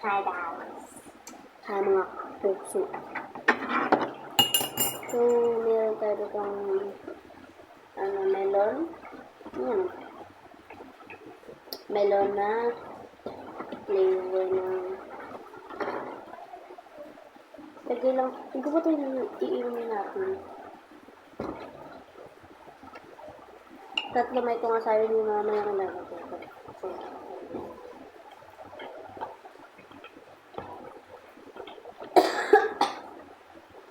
Hi guys. Hi mga puso. So, meron tayo ditong melon. Yan. Melon na flavor ng lagay lang. Hindi ba ito iinumin natin? Tatlo may itong asabi ni mama yung alaga ko.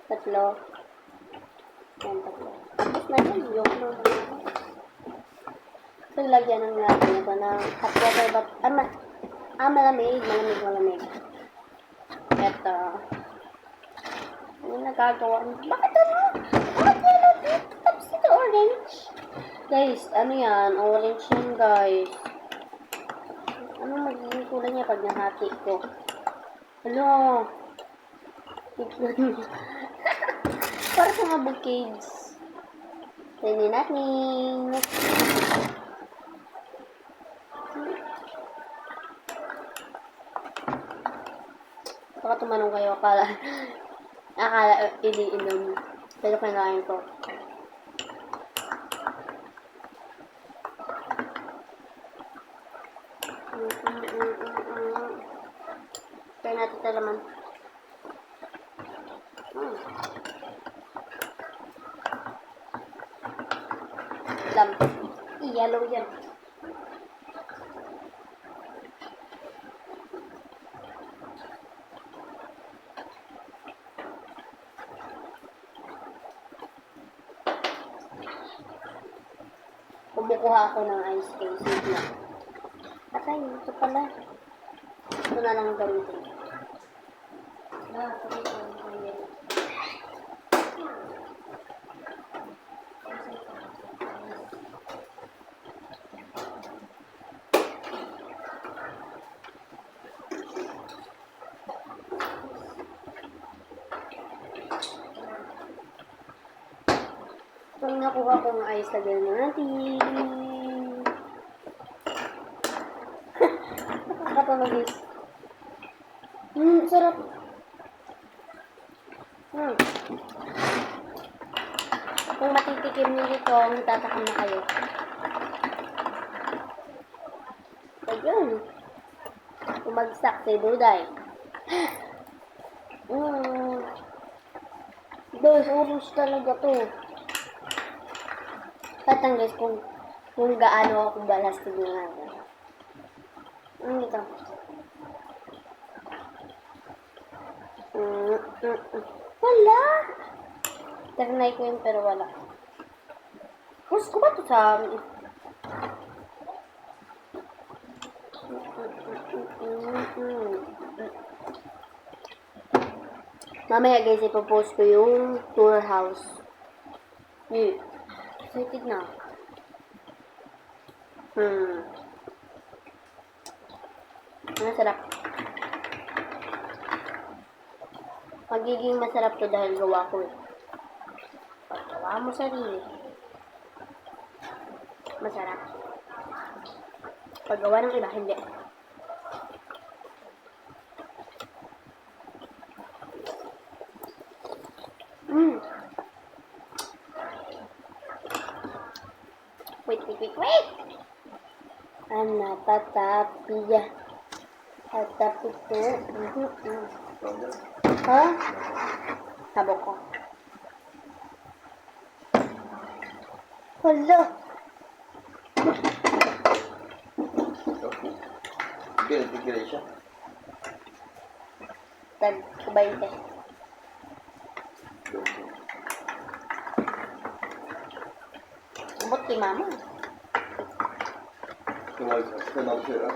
Tatlo. Yan, tatlo. Tapos na yun, yung so, lagyan ng natin ito ng hot water but, malamig. Ito. Ano nagagawa? Bakit ano? Bakit wala dito? Tapos ito orange. Guys, ano yan? Orange yan, guys. Ano magiging kulay niya pag nahati ko? Ano? Para sa mga bouquets. Tingnan natin. Baka tumanong kayo, akala iniinom. Pero kailangan ko. Try natin ito naman. Yellow yan. Kumukuha ako ng ice cream na. Atay, ito pala. Ito na lang gamitin. Kung nakuha ko ng ice, lagyan na natin. Nakakatawa guys. Sarap. Kung matitikim nyo dito, magtatakam na kayo. Ayun. Umagsak si Duday. Guys, orange talaga to. Patang guys, kung gaano ako balas tignan. Ano ito? Wala! Ternay ko yun pero wala. Gusto ko ba ito sa amin? Mamaya guys, ipopost ko yung tour house. Excited na. Ano sarap? Magiging masarap to dahil gawa ko. Paggawa mo sarili. Masarap. Paggawa ng iba, hindi. Wait! Ana tatapiya. Tatapito. Ha? Habok ko. Hala. Tigil siya. Tag 20. Abot kay mama. Tumawag siya.